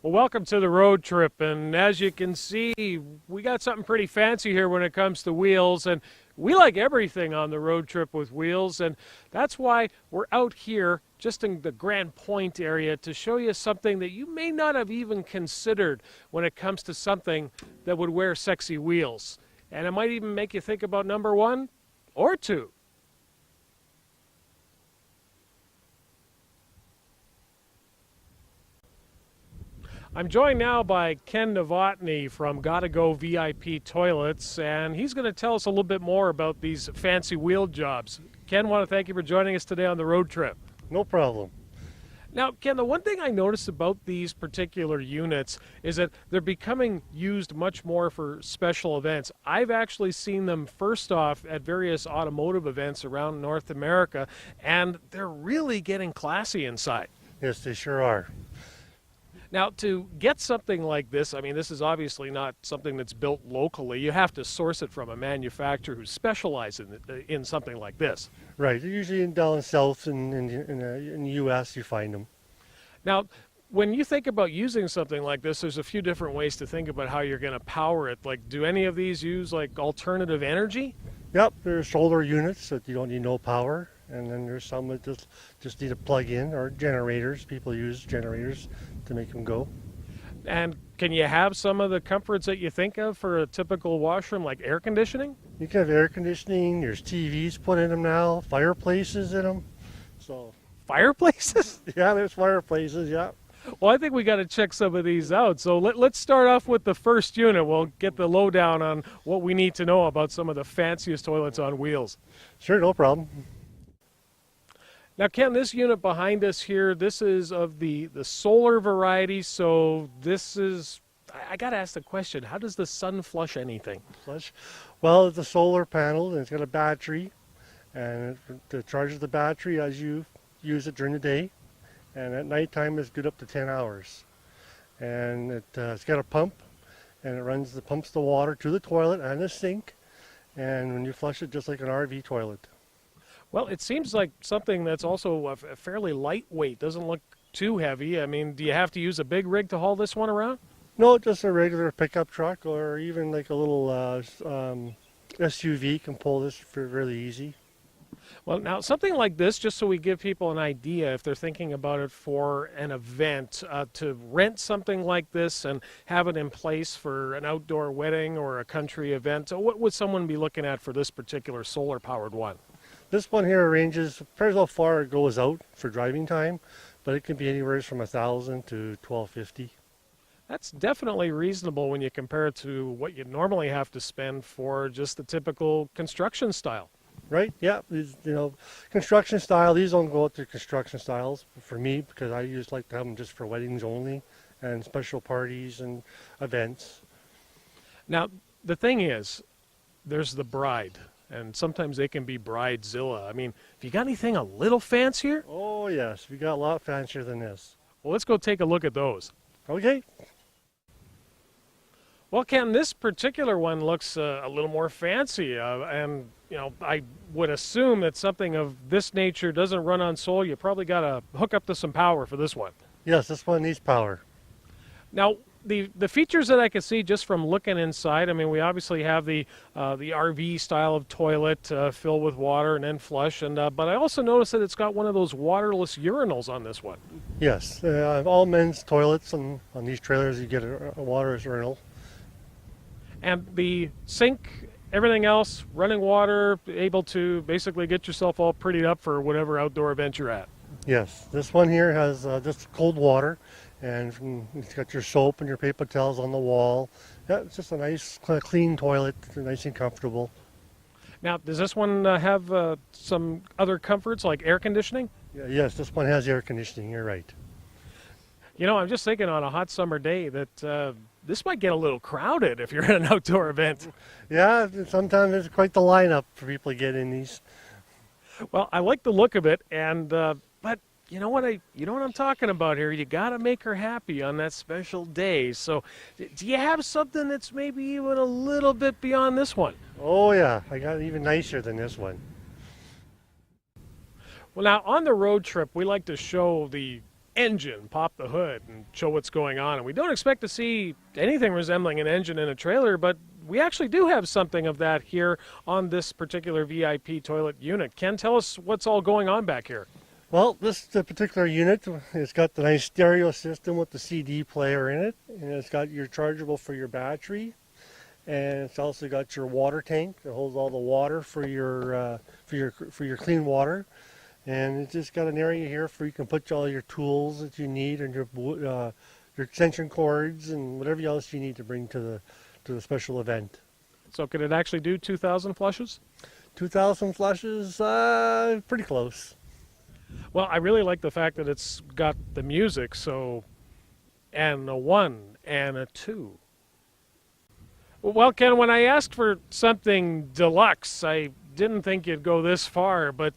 Well, welcome to the road trip, and as you can see, we got something pretty fancy here when it comes to wheels, and we like everything on the road trip with wheels, and that's why we're out here just in the Grand Point area to show you something that you may not have even considered when it comes to something that would wear sexy wheels. And it might even make you think about number one or two. I'm joined now by Ken Novotny from Gotta Go VIP Toilets, and he's going to tell us a little bit more about these fancy wheel jobs. Ken, want to thank you for joining us today on the road trip. No problem. Now, Ken, the one thing I noticed about these particular units is that they're becoming used much more for special events. I've actually seen them first off at various automotive events around North America, and they're really getting classy inside. Yes, they sure are. Now, to get something like this, I mean, this is obviously not something that's built locally. You have to source it from a manufacturer who specializes in something like this. Right. They're usually down south in the U.S. you find them. Now, when you think about using something like this, there's a few different ways to think about how you're going to power it. Like, do any of these use like alternative energy? Yep, there's solar units that you don't need no power, and then there's some that just need a plug-in, or generators. People use generators to make them go. And can you have some of the comforts that you think of for a typical washroom, like air conditioning? You can have air conditioning. There's TVs put in them now, fireplaces in them. So Fireplaces? yeah, there's fireplaces. Yeah. Well, I think we got to check some of these out. So let's start off with the first unit. We'll get the lowdown on what we need to know about some of the fanciest toilets on wheels. Sure, no problem. Now, Ken, this unit behind us here, this is of the solar variety. So this is, I got to ask the question, how does the sun flush anything? Flush. Well, it's a solar panel, and it's got a battery, and it charges the battery as you use it during the day. And at nighttime it's good up to 10 hours. And it's got a pump, and it pumps the water to the toilet and the sink, and when you flush it, just like an RV toilet. Well, it seems like something that's also fairly lightweight, doesn't look too heavy. I mean, do you have to use a big rig to haul this one around? No, just a regular pickup truck, or even like a little SUV can pull this for really easy. Well, now, something like this, just so we give people an idea, if they're thinking about it for an event, to rent something like this and have it in place for an outdoor wedding or a country event, so what would someone be looking at for this particular solar-powered one? This one here ranges, depends how far it goes out for driving time, but it can be anywhere from $1,000 to $1,250. That's definitely reasonable when you compare it to what you'd normally have to spend for just the typical construction style. Right, yeah, construction style, these don't go out to construction styles for me, because I usually like to have them just for weddings only and special parties and events. Now, the thing is, there's the bride, and sometimes they can be bridezilla. I mean, have you got anything a little fancier? Oh yes, we got a lot fancier than this. Well, let's go take a look at those. Okay. Well, Ken, this particular one looks a little more fancy, and I would assume that something of this nature doesn't run on solar. You probably got to hook up to some power for this one. Yes, this one needs power. Now, the features that I can see just from looking inside, I mean, we obviously have the RV style of toilet filled with water and then flush, but I also noticed that it's got one of those waterless urinals on this one. Yes, all men's toilets on these trailers, you get a waterless urinal. And the sink, everything else, running water, able to basically get yourself all prettied up for whatever outdoor event you're at. Yes, this one here has just cold water, and it's got your soap and your paper towels on the wall. Yeah, it's just a nice, clean toilet, nice and comfortable. Now, does this one have some other comforts like air conditioning? Yeah, yes, this one has air conditioning, you're right. I'm just thinking on a hot summer day that this might get a little crowded if you're at an outdoor event. Yeah, sometimes it's quite the lineup for people to get in these. Well, I like the look of it, but you know what I'm talking about here. You got to make her happy on that special day. So, do you have something that's maybe even a little bit beyond this one? Oh yeah, I got even nicer than this one. Well, now on the road trip, we like to show the engine, pop the hood, and show what's going on. And we don't expect to see anything resembling an engine in a trailer, but we actually do have something of that here on this particular VIP toilet unit. Ken, tell us what's all going on back here. Well, this particular unit, it's got the nice stereo system with the CD player in it, and it's got your chargeable for your battery, and it's also got your water tank that holds all the water for your clean water, and it's just got an area here for you can put all your tools that you need and your extension cords and whatever else you need to bring to the special event. So could it actually do 2,000 flushes? 2,000 flushes, pretty close. Well, I really like the fact that it's got the music, so, and a 1 and a 2. Well, Ken, when I asked for something deluxe, I didn't think you'd go this far, but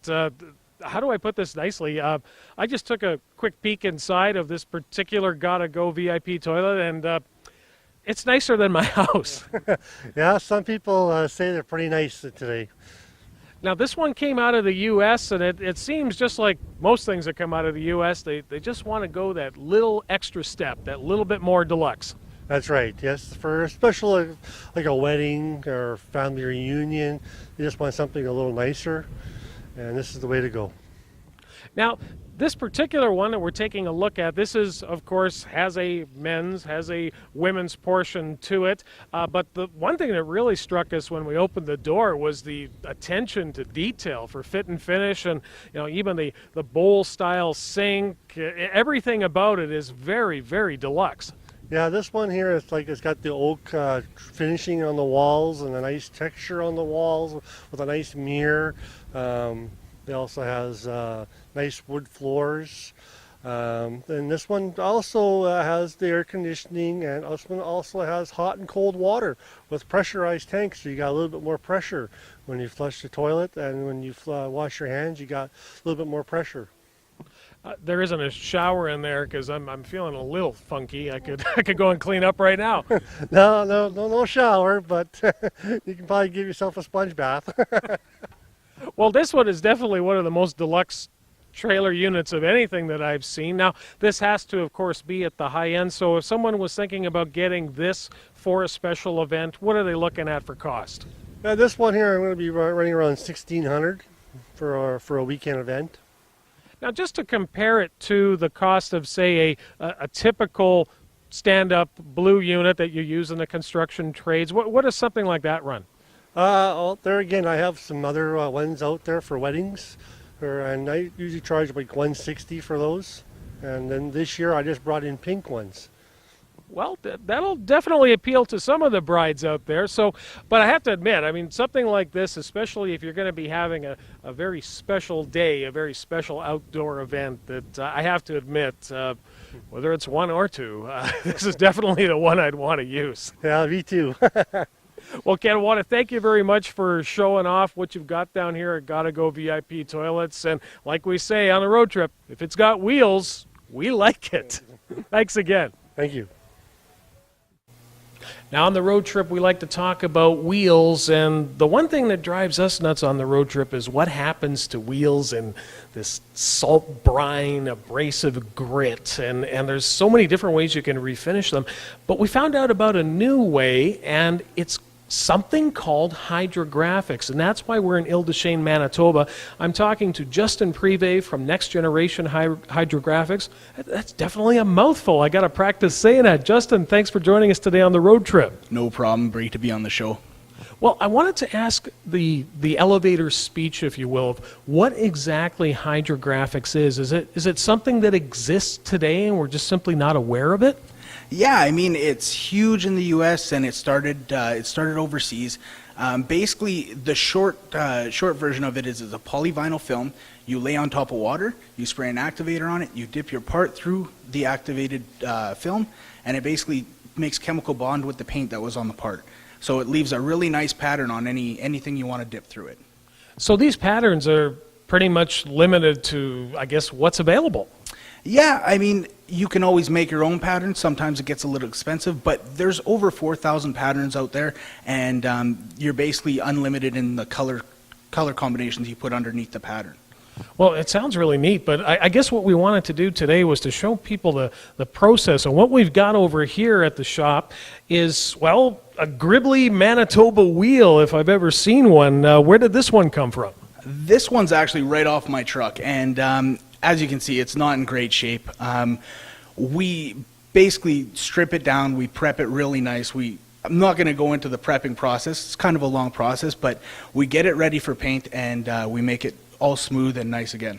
how do I put this nicely? I just took a quick peek inside of this particular Gotta Go VIP toilet, and it's nicer than my house. Yeah, some people say they're pretty nice today. Now, this one came out of the U.S., and it seems just like most things that come out of the U.S., they just want to go that little extra step, that little bit more deluxe. That's right, yes. For a special, like a wedding or family reunion, you just want something a little nicer, and this is the way to go. Now, this particular one that we're taking a look at, this is, of course, has a women's portion to it. But the one thing that really struck us when we opened the door was the attention to detail for fit and finish, and even the bowl-style sink. Everything about it is very, very deluxe. Yeah, this one here is like it's got the oak finishing on the walls and a nice texture on the walls with a nice mirror. It also has nice wood floors. And this one also has the air conditioning, and this one also has hot and cold water with pressurized tanks, so you got a little bit more pressure when you flush the toilet, and when you wash your hands, you got a little bit more pressure. There isn't a shower in there because I'm feeling a little funky. I could go and clean up right now. No shower, but you can probably give yourself a sponge bath. Well, this one is definitely one of the most deluxe trailer units of anything that I've seen. Now, this has to, of course, be at the high end. So if someone was thinking about getting this for a special event, what are they looking at for cost? This one here, I'm going to be running around $1,600 for a weekend event. Now, just to compare it to the cost of, say, a typical stand-up blue unit that you use in the construction trades, what does something like that run? There again, I have some other ones out there for weddings, and I usually charge like $160 for those. And then this year, I just brought in pink ones. Well, that'll definitely appeal to some of the brides out there. But I have to admit, I mean, something like this, especially if you're going to be having a very special day, a very special outdoor event, that I have to admit, whether it's one or two, this is definitely the one I'd want to use. Yeah, me too. Well, Ken, I want to thank you very much for showing off what you've got down here at Gotta Go VIP Toilets. And like we say on the road trip, if it's got wheels, we like it. Thanks again. Thank you. Now, on the road trip, we like to talk about wheels, and the one thing that drives us nuts on the road trip is what happens to wheels in this salt brine, abrasive grit, and there's so many different ways you can refinish them. But we found out about a new way, and it's something called Hydrographics, and that's why we're in Ile-des-Chênes, Manitoba. I'm talking to Justin Privé from Next Generation Hydrographics. That's definitely a mouthful. I got to practice saying that. Justin, thanks for joining us today on the road trip. No problem. Great to be on the show. Well, I wanted to ask the elevator speech, if you will, of what exactly Hydrographics is. Is it something that exists today and we're just simply not aware of it? Yeah, I mean, it's huge in the U.S. and it started overseas. Basically, the short version of it is a polyvinyl film. You lay on top of water, you spray an activator on it, you dip your part through the activated film, and it basically makes chemical bond with the paint that was on the part. So it leaves a really nice pattern on anything you want to dip through it. So these patterns are pretty much limited to, I guess, what's available. Yeah, I mean, you can always make your own pattern. Sometimes it gets a little expensive, but there's over 4,000 patterns out there, and you're basically unlimited in the color combinations you put underneath the pattern. Well, it sounds really neat, but I guess what we wanted to do today was to show people the process. And what we've got over here at the shop is, well, a Gribbly Manitoba wheel, if I've ever seen one. Where did this one come from? This one's actually right off my truck, and as you can see, it's not in great shape. We basically strip it down, we prep it really nice. I'm not going to go into the prepping process. It's kind of a long process, but we get it ready for paint, and we make it all smooth and nice again.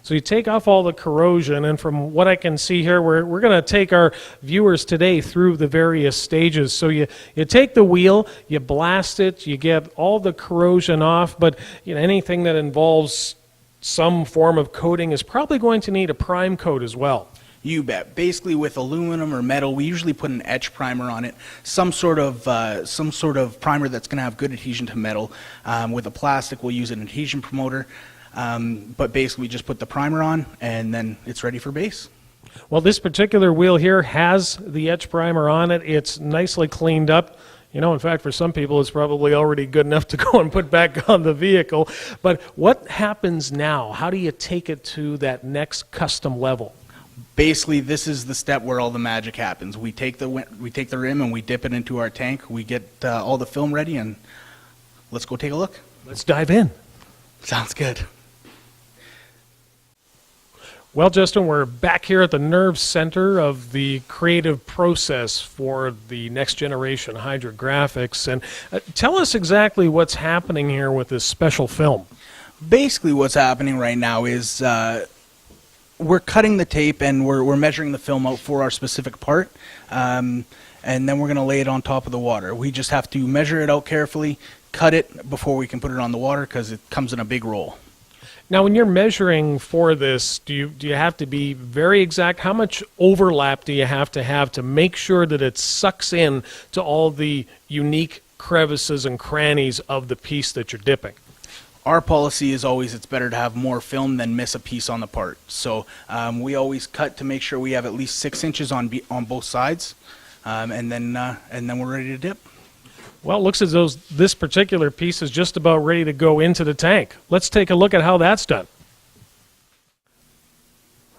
So you take off all the corrosion, and from what I can see here, we're going to take our viewers today through the various stages. So you take the wheel, you blast it, you get all the corrosion off, but anything that involves some form of coating is probably going to need a prime coat as well. You bet. Basically, with aluminum or metal, we usually put an etch primer on it, some sort of primer that's going to have good adhesion to metal. With a plastic, we'll use an adhesion promoter. But basically, we just put the primer on, and then it's ready for base. Well, this particular wheel here has the etch primer on it. It's nicely cleaned up. In fact, for some people, it's probably already good enough to go and put back on the vehicle. But what happens now? How do you take it to that next custom level? Basically, this is the step where all the magic happens. We take the rim and we dip it into our tank. We get all the film ready, and let's go take a look. Let's dive in. Sounds good. Well, Justin, we're back here at the nerve center of the creative process for the next generation hydrographics. And tell us exactly what's happening here with this special film. Basically, what's happening right now is we're cutting the tape and we're measuring the film out for our specific part, and then we're going to lay it on top of the water. We just have to measure it out carefully, cut it before we can put it on the water because it comes in a big roll. Now, when you're measuring for this, do you have to be very exact? How much overlap do you have to make sure that it sucks in to all the unique crevices and crannies of the piece that you're dipping? Our policy is always it's better to have more film than miss a piece on the part. So we always cut to make sure we have at least 6 inches on both sides, and then we're ready to dip. Well, it looks as though this particular piece is just about ready to go into the tank. Let's take a look at how that's done.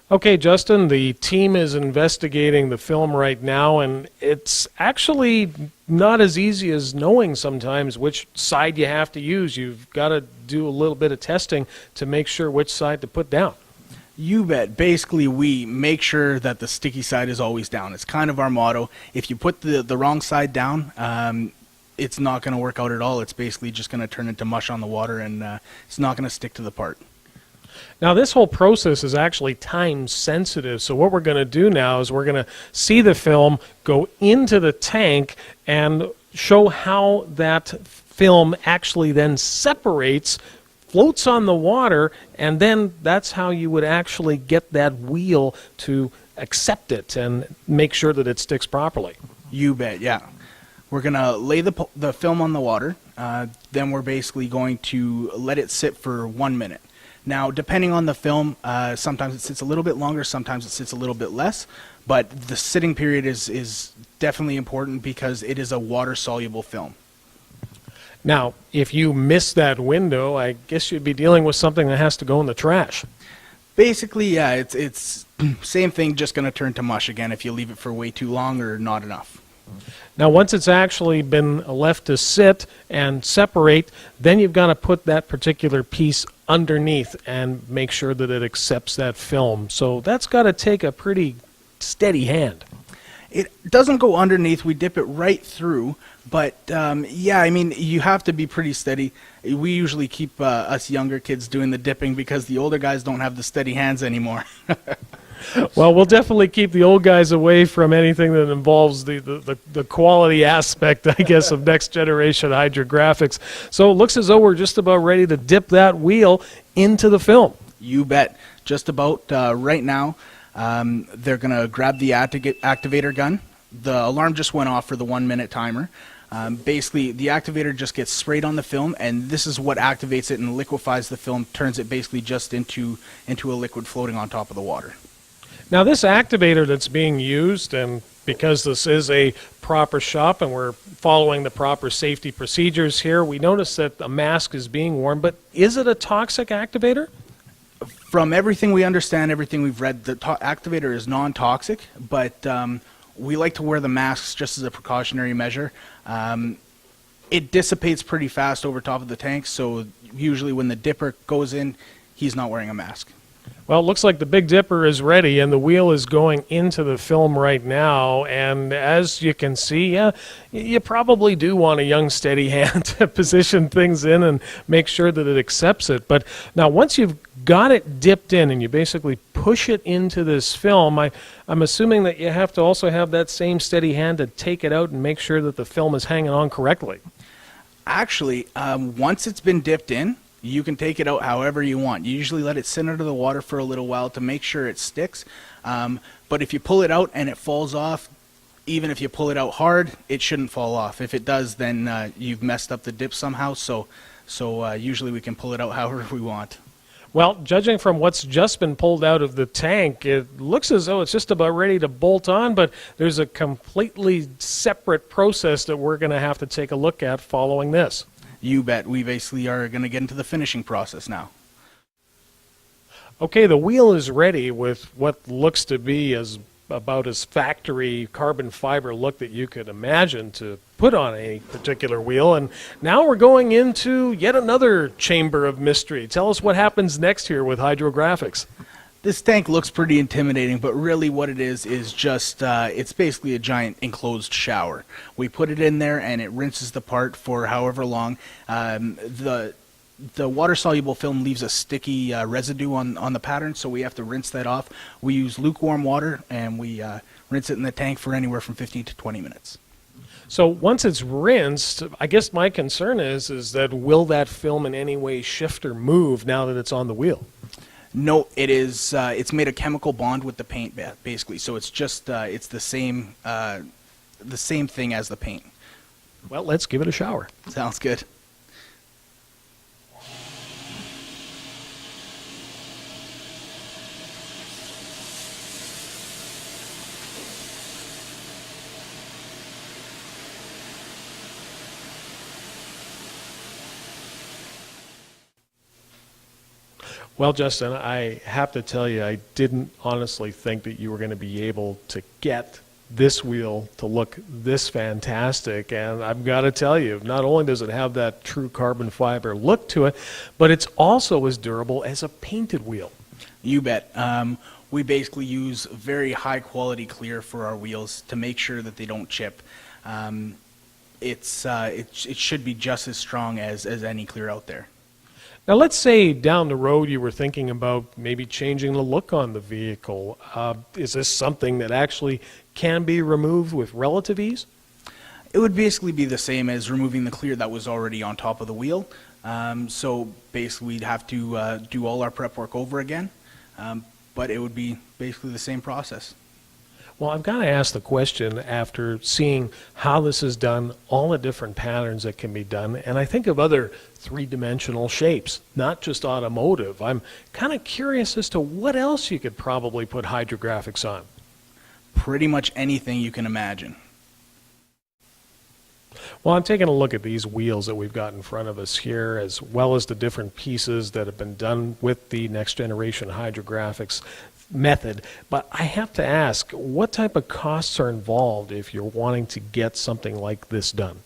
Okay, Justin, the team is investigating the film right now, and it's actually not as easy as knowing sometimes which side you have to use. You've got to do a little bit of testing to make sure which side to put down. You bet. Basically, we make sure that the sticky side is always down. It's kind of our motto. If you put the wrong side down, it's not going to work out at all. It's basically just going to turn into mush on the water, and it's not going to stick to the part. Now, this whole process is actually time sensitive, so what we're going to do now is we're going to see the film go into the tank and show how that film actually then separates, floats on the water, and then that's how you would actually get that wheel to accept it and make sure that it sticks properly. You bet, yeah. We're going to lay the film on the water, then we're basically going to let it sit for 1 minute. Now, depending on the film, sometimes it sits a little bit longer, sometimes it sits a little bit less, but the sitting period is definitely important because it is a water-soluble film. Now, if you miss that window, I guess you'd be dealing with something that has to go in the trash. Basically, yeah, it's same thing, just going to turn to mush again if you leave it for way too long or not enough. Now, once it's actually been left to sit and separate, then you've got to put that particular piece underneath and make sure that it accepts that film. So that's got to take a pretty steady hand. It doesn't go underneath. We dip it right through. But, yeah, I mean, you have to be pretty steady. We usually keep us younger kids doing the dipping because the older guys don't have the steady hands anymore. Well, we'll definitely keep the old guys away from anything that involves the quality aspect, I guess, of next generation hydrographics. So it looks as though we're just about ready to dip that wheel into the film. You bet. Just about right now, they're going to grab the activator gun. The alarm just went off for the 1 minute timer. Basically, the activator just gets sprayed on the film, and this is what activates it and liquefies the film, turns it basically just into a liquid floating on top of the water. Now, this activator that's being used, and because this is a proper shop and we're following the proper safety procedures here, we notice that a mask is being worn, but is it a toxic activator? From everything we understand, everything we've read, the activator is non-toxic, but we like to wear the masks just as a precautionary measure. It dissipates pretty fast over top of the tank, so usually when the dipper goes in, he's not wearing a mask. Well, it looks like the Big Dipper is ready, and the wheel is going into the film right now. And as you can see, you probably do want a young, steady hand to position things in and make sure that it accepts it. But now, once you've got it dipped in and you basically push it into this film, I'm assuming that you have to also have that same steady hand to take it out and make sure that the film is hanging on correctly. Actually, once it's been dipped in, you can take it out however you want. You usually let it sit under the water for a little while to make sure it sticks. But if you pull it out and it falls off, even if you pull it out hard, it shouldn't fall off. If it does, then you've messed up the dip somehow. So usually we can pull it out however we want. Well, judging from what's just been pulled out of the tank, it looks as though it's just about ready to bolt on, but there's a completely separate process that we're going to have to take a look at following this. You bet. We basically are going to get into the finishing process now. Okay, the wheel is ready with what looks to be about as factory carbon fiber look that you could imagine to put on a particular wheel. And now we're going into yet another chamber of mystery. Tell us what happens next here with Hydrographics. This tank looks pretty intimidating, but really what it is just, it's basically a giant enclosed shower. We put it in there and it rinses the part for however long. The water-soluble film leaves a sticky residue on the pattern, so we have to rinse that off. We use lukewarm water and we rinse it in the tank for anywhere from 15 to 20 minutes. So once it's rinsed, I guess my concern is that will that film in any way shift or move now that it's on the wheel? No, it is. It's made a chemical bond with the paint, basically. So it's just it's the same thing as the paint. Well, let's give it a shower. Sounds good. Well, Justin, I have to tell you, I didn't honestly think that you were going to be able to get this wheel to look this fantastic. And I've got to tell you, not only does it have that true carbon fiber look to it, but it's also as durable as a painted wheel. You bet. We basically use very high quality clear for our wheels to make sure that they don't chip. It should be just as strong as any clear out there. Now, let's say down the road you were thinking about maybe changing the look on the vehicle. Is this something that actually can be removed with relative ease? It would basically be the same as removing the clear that was already on top of the wheel. So basically we'd have to do all our prep work over again, but it would be basically the same process. Well, I've got to ask the question after seeing how this is done, all the different patterns that can be done, and I think of other three-dimensional shapes, not just automotive. I'm kind of curious as to what else you could probably put hydrographics on. Pretty much anything you can imagine. Well, I'm taking a look at these wheels that we've got in front of us here, as well as the different pieces that have been done with the next generation hydrographics method. But I have to ask, what type of costs are involved if you're wanting to get something like this done?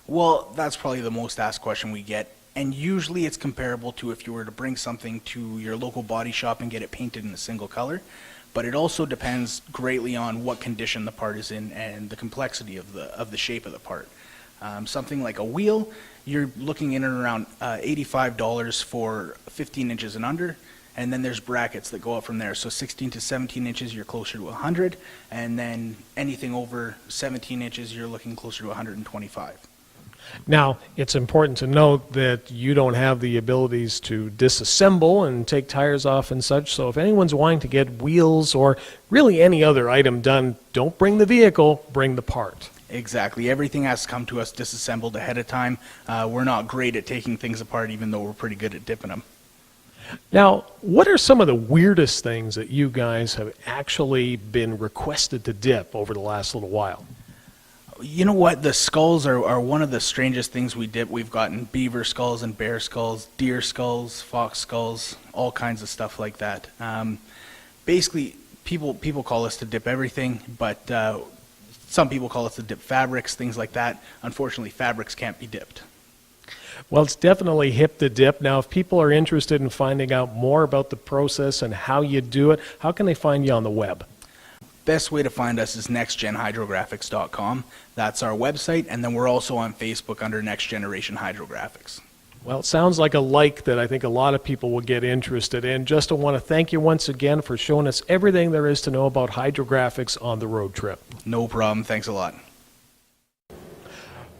Well, that's probably the most asked question we get, and usually it's comparable to if you were to bring something to your local body shop and get it painted in a single color. But it also depends greatly on what condition the part is in and the complexity of the shape of the part. Something like a wheel, you're looking in and around $85 for 15 inches and under, and then there's brackets that go up from there. So 16 to 17 inches, you're closer to 100, and then anything over 17 inches, you're looking closer to 125. Now, it's important to note that you don't have the abilities to disassemble and take tires off and such, so if anyone's wanting to get wheels or really any other item done, don't bring the vehicle, bring the part. Exactly. Everything has to come to us disassembled ahead of time. We're not great at taking things apart, even though we're pretty good at dipping them. Now, what are some of the weirdest things that you guys have actually been requested to dip over the last little while? You know what? The skulls are one of the strangest things we dip. We've gotten beaver skulls and bear skulls, deer skulls, fox skulls, all kinds of stuff like that. Basically, people call us to dip everything, but some people call us to dip fabrics, things like that. Unfortunately, fabrics can't be dipped. Well, it's definitely hip to dip. Now, if people are interested in finding out more about the process and how you do it, how can they find you on the web? Best way to find us is nextgenhydrographics.com. That's our website, and then we're also on Facebook under Next Generation Hydrographics. Well, it sounds like a like that I think a lot of people will get interested in. Just I want to thank you once again for showing us everything there is to know about hydrographics on the road trip. No problem. Thanks a lot.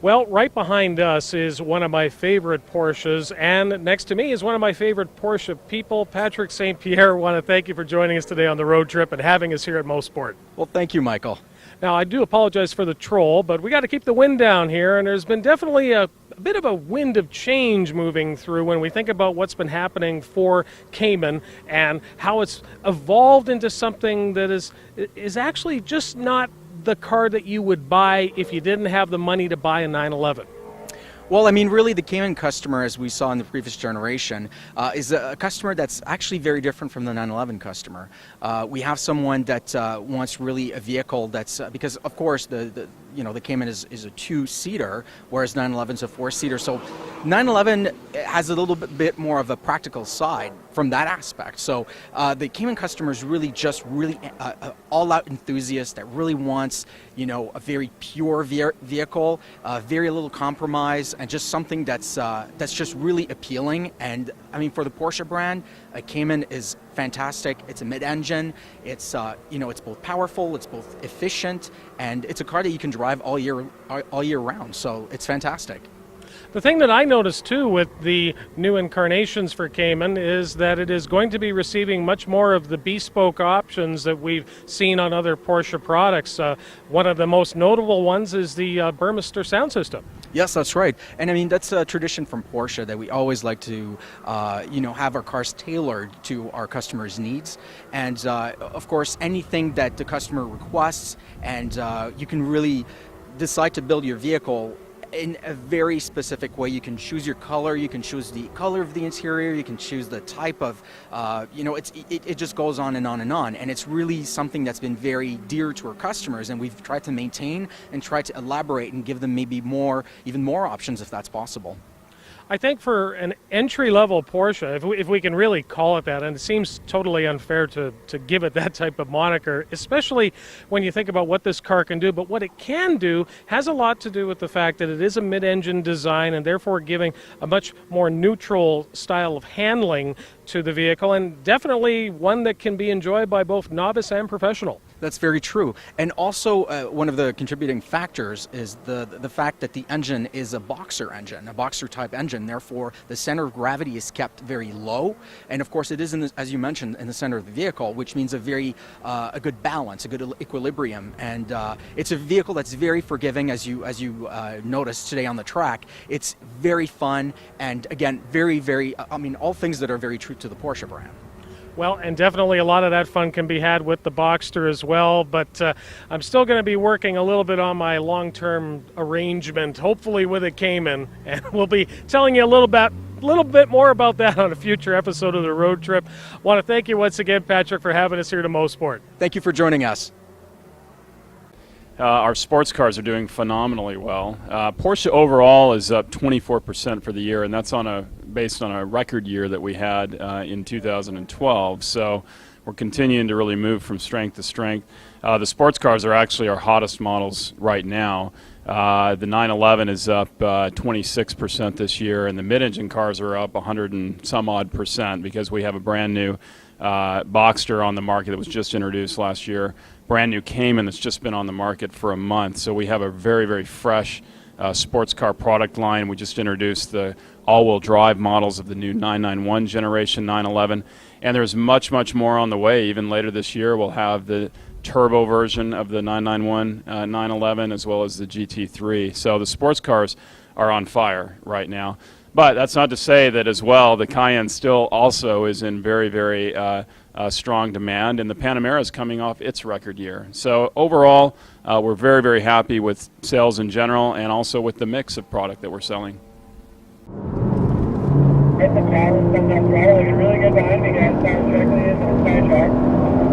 Well, right behind us is one of my favorite Porsches, and next to me is one of my favorite Porsche people, Patrick St. Pierre. I want to thank you for joining us today on the road trip and having us here at Mosport. Well, thank you, Michael. Now, I do apologize for the troll, but we got to keep the wind down here, and there's been definitely a bit of a wind of change moving through when we think about what's been happening for Cayman and how it's evolved into something that is actually just not the car that you would buy if you didn't have the money to buy a 911. Well, I mean, really, the Cayman customer, as we saw in the previous generation, is a customer that's actually very different from the 911 customer. We have someone that wants really a vehicle that's because, of course, the Cayman is a two-seater, whereas 911 is a four-seater. So 911 has a little bit more of a practical side from that aspect. So the Cayman customer is really just all-out enthusiast that really wants, a very pure vehicle, very little compromise, and just something that's just really appealing. And I mean, for the Porsche brand, a Cayman is fantastic. It's a mid-engine. It's it's both powerful, it's both efficient, and it's a car that you can drive all year round. So it's fantastic. The thing that I noticed too with the new incarnations for Cayman is that it is going to be receiving much more of the bespoke options that we've seen on other Porsche products. One of the most notable ones is the Burmester sound system. Yes, that's right. And I mean, that's a tradition from Porsche that we always like to, have our cars tailored to our customers' needs. And of course, anything that the customer requests, and you can really decide to build your vehicle in a very specific way. You can choose your color, you can choose the color of the interior, you can choose the type of, it just goes on and on and on. And it's really something that's been very dear to our customers, and we've tried to maintain and try to elaborate and give them maybe even more options if that's possible. I think for an entry-level Porsche, if we can really call it that, and it seems totally unfair to give it that type of moniker, especially when you think about what this car can do, but what it can do has a lot to do with the fact that it is a mid-engine design and therefore giving a much more neutral style of handling to the vehicle, and definitely one that can be enjoyed by both novice and professional. That's very true. And also one of the contributing factors is the fact that the engine is a boxer engine, a boxer type engine. Therefore, the center of gravity is kept very low. And of course, it is, as you mentioned, in the center of the vehicle, which means a good balance, a good equilibrium. And it's a vehicle that's very forgiving, as you noticed today on the track. It's very fun, and again, very, very, all things that are very true to the Porsche brand. Well, and definitely a lot of that fun can be had with the Boxster as well, but I'm still going to be working a little bit on my long-term arrangement, hopefully with a Cayman, and we'll be telling you a little bit more about that on a future episode of the Road Trip. I want to thank you once again, Patrick, for having us here to Mosport. Thank you for joining us. Our sports cars are doing phenomenally well. Porsche overall is up 24% for the year, and that's based on a record year that we had in 2012. So we're continuing to really move from strength to strength. The sports cars are actually our hottest models right now. The 911 is up 26% this year, and the mid-engine cars are up 100 and some odd percent because we have a brand new Boxster on the market that was just introduced last year. Brand new Cayman that's just been on the market for a month. So we have a very, very fresh sports car product line. We just introduced the all-wheel drive models of the new 991 generation 911. And there's much, much more on the way. Even later this year, we'll have the turbo version of the 991 911 as well as the GT3. So the sports cars are on fire right now. But that's not to say that as well the Cayenne still also is in very, very strong demand, and the Panamera is coming off its record year. So overall, we're very, very happy with sales in general and also with the mix of product that we're selling. Hit the throttle, step that throttle, looking really good behind me, guys. Start directly into the sky shark.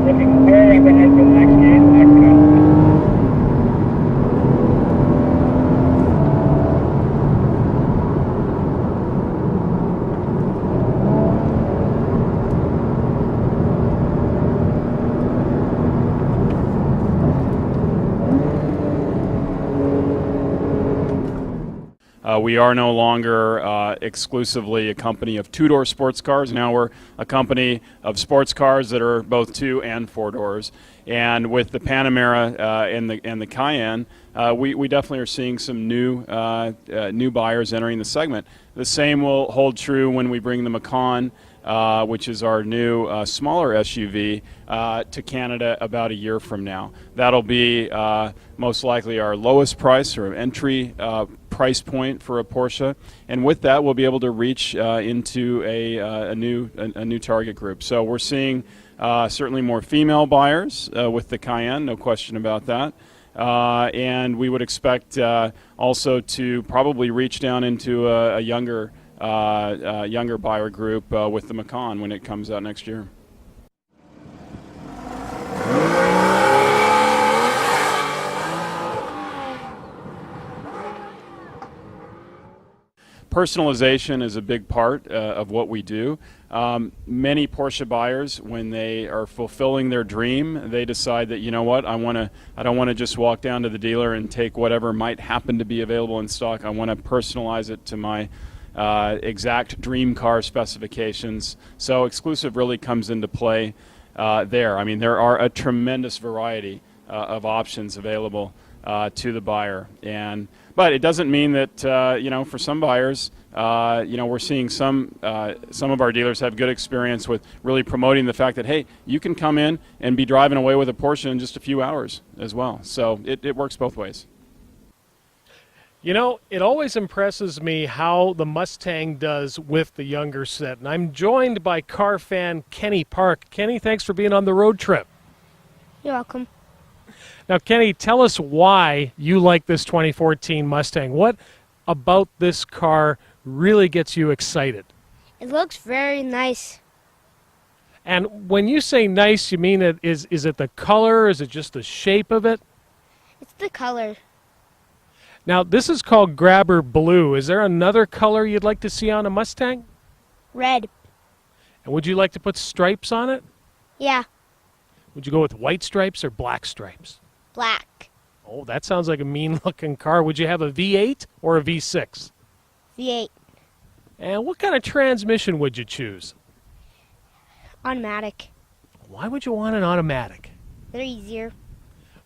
Looking way up ahead for the next gate, next cut. We are no longer exclusively a company of two-door sports cars. Now we're a company of sports cars that are both 2 and 4 doors. And with the Panamera and the Cayenne, we definitely are seeing some new buyers entering the segment. The same will hold true when we bring the Macan, which is our new smaller SUV, to Canada about a year from now. That'll be most likely our lowest price or entry price point for a Porsche, and with that we'll be able to reach into a new target group. So we're seeing certainly more female buyers with the Cayenne, no question about that. And we would expect also to probably reach down into a younger buyer group with the Macan when it comes out next year. Personalization is a big part of what we do. Many Porsche buyers, when they are fulfilling their dream, they decide that, you know what, I don't want to just walk down to the dealer and take whatever might happen to be available in stock. I want to personalize it to my exact dream car specifications. So exclusive really comes into play there. I mean, there are a tremendous variety of options available to the buyer, but it doesn't mean that for some buyers, we're seeing some of our dealers have good experience with really promoting the fact that, hey, you can come in and be driving away with a Porsche in just a few hours as well. So it works both ways. You know, it always impresses me how the Mustang does with the younger set. And I'm joined by car fan Kenny Park. Kenny, thanks for being on the road trip. You're welcome. Now, Kenny, tell us why you like this 2014 Mustang. What about this car really gets you excited? It looks very nice. And when you say nice, you mean is it the color? Is it just the shape of it? It's the color. Now, this is called Grabber Blue. Is there another color you'd like to see on a Mustang? Red. And would you like to put stripes on it? Yeah, Would you go with white stripes or black stripes? black. Oh, that sounds like a mean-looking car. Would you have a V8 or a V6? V8. And what kind of transmission would you choose? Automatic. Why would you want an automatic? They're easier.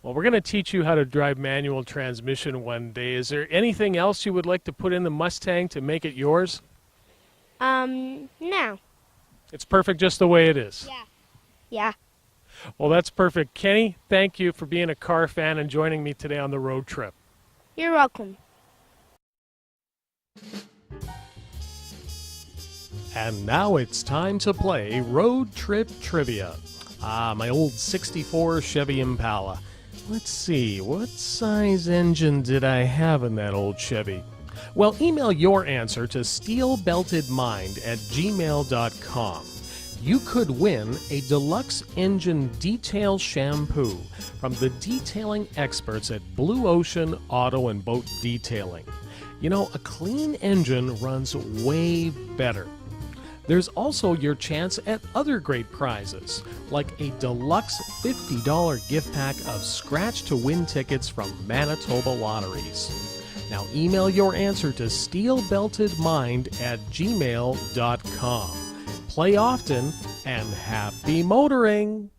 Well, we're going to teach you how to drive manual transmission one day. Is there anything else you would like to put in the Mustang to make it yours? No. It's perfect just the way it is. Yeah. Yeah. Well, that's perfect. Kenny, thank you for being a car fan and joining me today on the road trip. You're welcome. And now it's time to play Road Trip Trivia. My old 64 Chevy Impala. Let's see, what size engine did I have in that old Chevy? Well, email your answer to steelbeltedmind@gmail.com. You could win a deluxe engine detail shampoo from the detailing experts at Blue Ocean Auto and Boat Detailing. You know, a clean engine runs way better. There's also your chance at other great prizes, like a deluxe $50 gift pack of Scratch to Win tickets from Manitoba Lotteries. Now email your answer to steelbeltedmind@gmail.com. Play often and happy motoring!